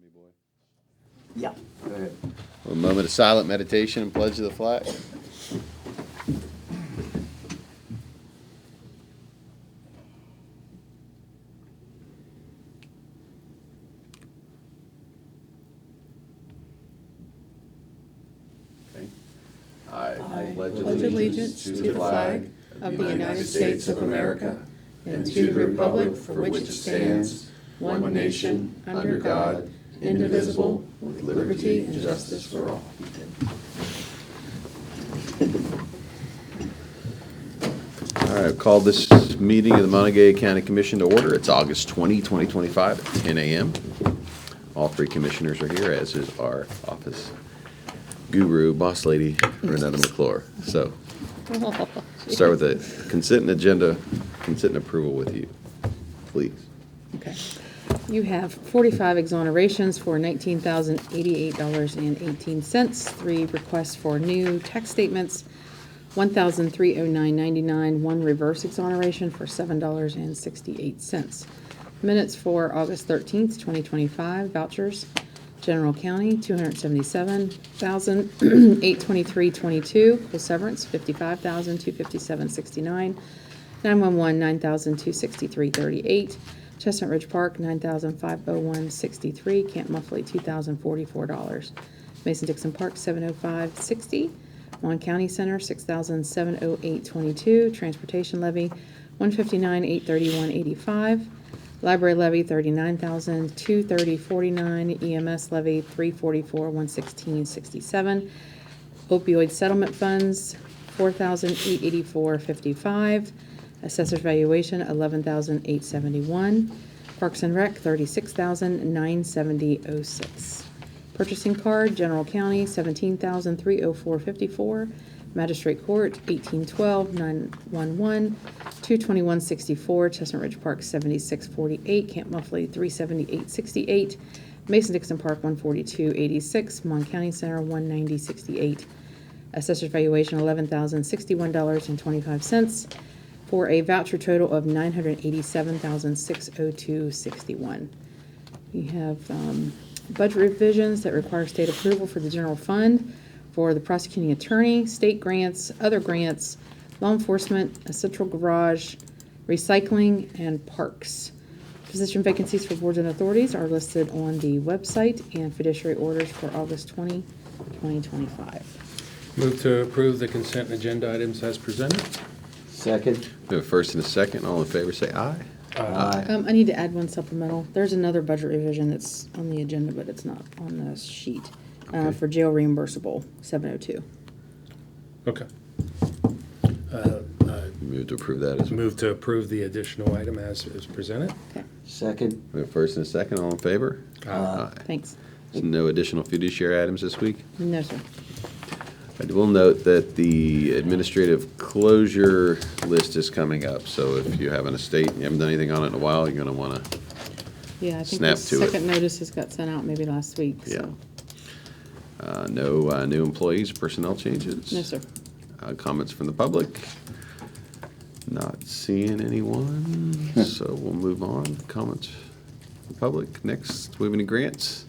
me, boy. Yeah, go ahead. A moment of silent meditation and pledge of the flag. Okay. I pledge allegiance to the flag of the United States of America and to the republic for which it stands, one nation, under God, indivisible, with liberty and justice for all. All right, I've called this meeting of the Monongalia County Commission to order. It's August 20, 2025 at 10 a.m. All three commissioners are here, as is our office guru, boss lady, Renetta McClure. So, start with the consent and approval with you, please. Okay. You have 45 exonerations for $19,088.18, 3 requests for new tax statements, $1,309.99, 1 reverse exoneration for $7.68. Minutes for August 13th, 2025, vouchers. General County, $277,823.22. Full severance, $55,257.69. 911, $9,263.38. Chestnut Ridge Park, $9,501.63. Camp Muffley, $2,044. Mason-Dixon Park, $705.60. Mon County Center, $6,708.22. Transportation levy, $159,831.85. Library levy, $39,230.49. EMS levy, $344,116.67. Opioid settlement funds, $4,884.55. Assessor's valuation, $11,871. Parks and Rec, $36,970.06. Purchasing card, General County, $17,304.54. Magistrate Court, $1812.911. $221.64. Chestnut Ridge Park, $76.48. Camp Muffley, $378.68. Mason-Dixon Park, $142.86. Mon County Center, $190.68. Assessor's valuation, $11,061.25. For a voucher total of $987,602.61. We have budget revisions that require state approval for the general fund, for the prosecuting attorney, state grants, other grants, law enforcement, a central garage, recycling, and parks. Position vacancies for boards and authorities are listed on the website, and fiduciary orders for August 20, 2025. Move to approve the consent agenda items as presented. Second. We have a first and a second. All in favor, say aye. Aye. I need to add one supplemental. There's another budget revision that's on the agenda, but it's not on the sheet. Okay. For jail reimbursable, 702. Okay. Move to approve that as well. Move to approve the additional item as presented. Okay, Second. We have a first and a second. All in favor? Aye. thanks. There's no additional fiduciary items this week. No, sir. I will note that the administrative closure list is coming up, so if you have an estate and you haven't done anything on it in a while, you're going to want to, Yeah, I think Snap the to it. second notice has got sent out maybe last week, so. no new employees, personnel changes. No, sir. Comments from the public. Not seeing anyone, so we'll move on. Comments from the public. Next, we have any grants?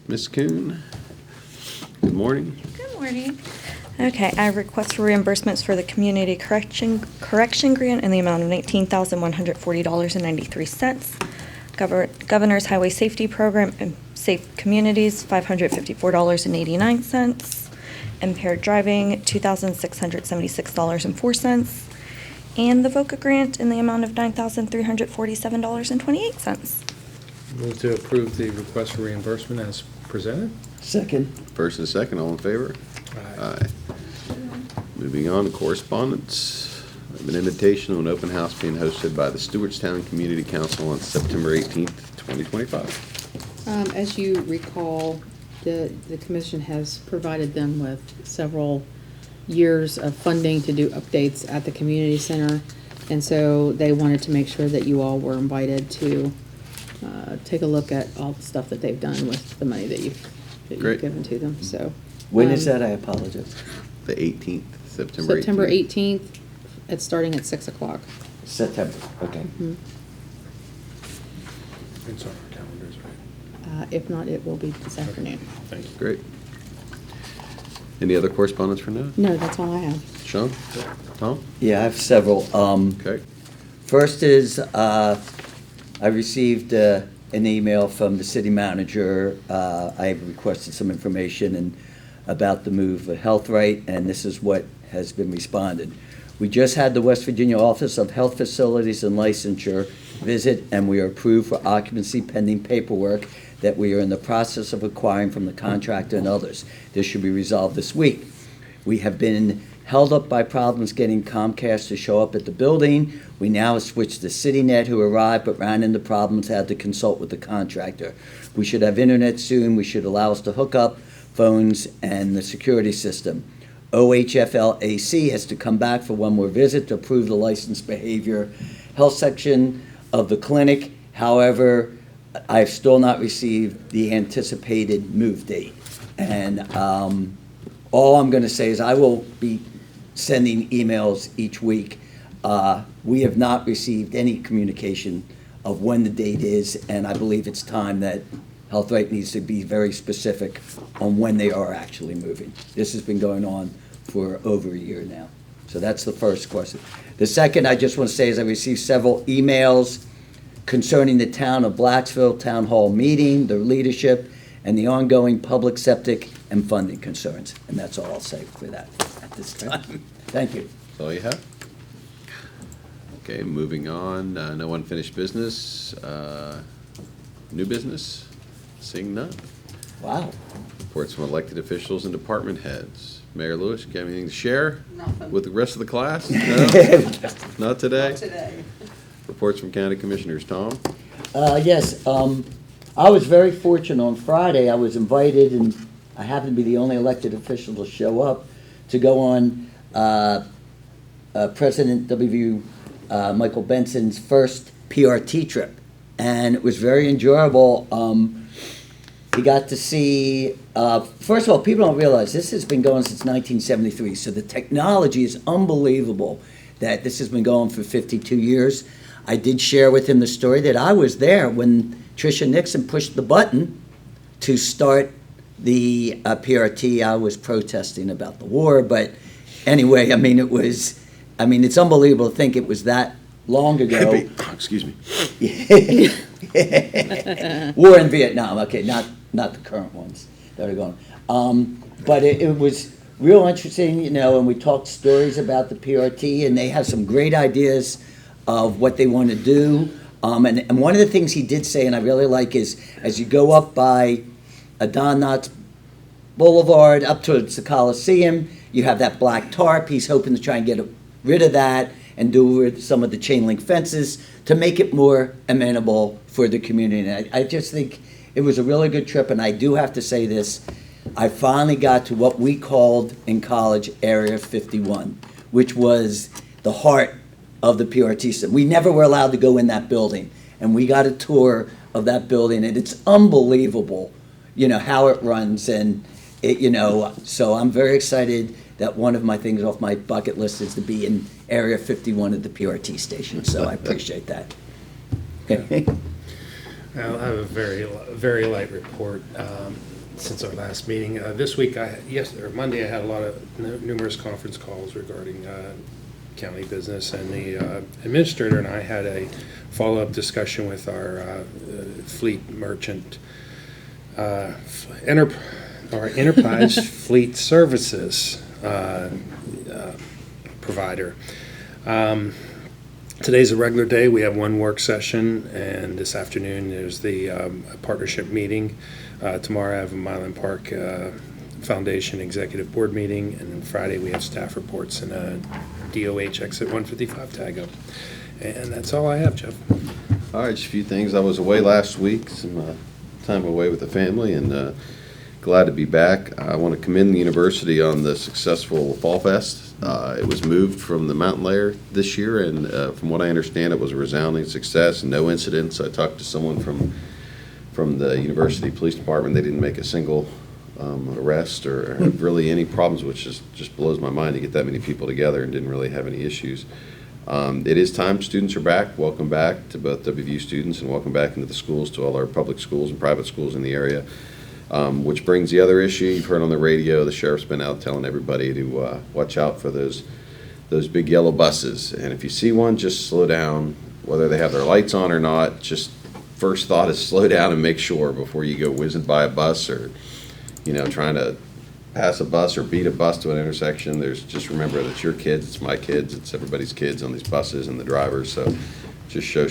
Ms. Kuhn, good morning. Good morning. Okay, I request for reimbursements for the community correction grant in the amount of $19,140.93. Governor's Highway Safety Program and Safe Communities, $554.89. Impaired driving, $2,676.04. And the VOCA grant in the amount of $9,347.28. Move to approve the request for reimbursement as presented. Second. First and second, all in favor? Aye. Moving on to correspondence. I have an invitation to an open house being hosted by the Stewartstown Community Council on September 18th, 2025. As you recall, the commission has provided them with several years of funding to do updates at the community center. And so they wanted to make sure that you all were invited to take a look at all the stuff that they've done with the money that you've Great. given to them. So When is that? I apologize. The 18th, September 18th. September 18th, it's starting at 6 o'clock. September, okay. Mhm. It's on our calendars, right? If not, it will be this afternoon. Thank you. Great. Any other correspondence for now? No, that's all I have. Sean? Tom? Yeah, I have several. Okay. First is, I received an email from the city manager. I have requested some information about the move of HealthRight, and this is what has been responded. We just had the West Virginia Office of Health Facilities and Licensure visit, and we are approved for occupancy pending paperwork that we are in the process of acquiring from the contractor and others. This should be resolved this week. We have been held up by problems getting Comcast to show up at the building. We now have switched to CityNet, who arrived but ran into problems, had to consult with the contractor. We should have internet soon. We should allow us to hook up phones and the security system. OHFLAC has to come back for one more visit to approve the licensed behavior health section of the clinic. However, I've still not received the anticipated move date. And all I'm going to say is I will be sending emails each week. We have not received any communication of when the date is, and I believe it's time that HealthRight needs to be very specific on when they are actually moving. This has been going on for over a year now. So that's the first question. The second I just want to say is I received several emails concerning the town of Blacksville Town Hall meeting, their leadership, and the ongoing public septic and funding concerns. And that's all I'll say for that at this time. Thank you. That's all you have? Okay, moving on. No unfinished business. New business? Seeing none. Wow. Reports from elected officials and department heads. Mayor Lewis, you got anything to share Nothing. with the rest of the class? No? Not today? Not today. Reports from county commissioners. Tom? Yes, I was very fortunate on Friday. I was invited, and I happened to be the only elected official to show up, to go on President W. Michael Benson's first PRT trip. And it was very enjoyable. He got to see, first of all, people don't realize this has been going since 1973, so the technology is unbelievable that this has been going for 52 years. I did share with him the story that I was there when Tricia Nixon pushed the button to start the PRT. I was protesting about the war, but anyway, I mean, it's unbelievable to think it was that long ago. Excuse me. War in Vietnam, okay, not the current ones that are going on. But it was real interesting, and we talked stories about the PRT, and they have some great ideas of what they want to do. And one of the things he did say, and I really like, is as you go up by Don Knotts Boulevard up towards the Coliseum, you have that black tarp. He's hoping to try and get rid of that and do some of the chain link fences to make it more amenable for the community. And I just think it was a really good trip, and I do have to say this. I finally got to what we called in college Area 51, which was the heart of the PRT system. We never were allowed to go in that building, and we got a tour of that building, and it's unbelievable, how it runs, and so I'm very excited that one of my things off my bucket list is to be in Area 51 at the PRT station, so I appreciate that. Okay. I'll have a very light report since our last meeting. This week, Monday, I had a lot of numerous conference calls regarding county business, and the administrator and I had a follow-up discussion with our fleet merchant, our enterprise fleet services provider. Today's a regular day. We have one work session, and this afternoon there's the partnership meeting. Tomorrow I have a Milan Park Foundation Executive Board meeting, and then Friday we have staff reports and a DOH Exit 155 tag-up. And that's all I have, Jeff. All right, just a few things. I was away last week, some time away with the family, and glad to be back. I want to commend the university on the successful Fall Fest. It was moved from the mountain layer this year, and from what I understand, it was a resounding success, no incidents. I talked to someone from the university police department. They didn't make a single arrest or really any problems, which just blows my mind to get that many people together and didn't really have any issues. It is time students are back. Welcome back to both WVU students and welcome back into the schools, to all our public schools and private schools in the area. Which brings the other issue you've heard on the radio. The sheriff's been out telling everybody to watch out for those big yellow buses. And if you see one, just slow down, whether they have their lights on or not. Just first thought is slow down and make sure before you go whizzing by a bus or, trying to pass a bus or beat a bus to an intersection. Just remember that it's your kids, it's my kids, it's everybody's kids on these buses and the drivers. So just show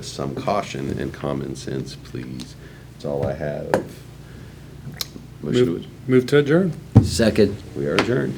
some caution and common sense, please. That's all I have. Motion Move to adjourn. Second. We are adjourned.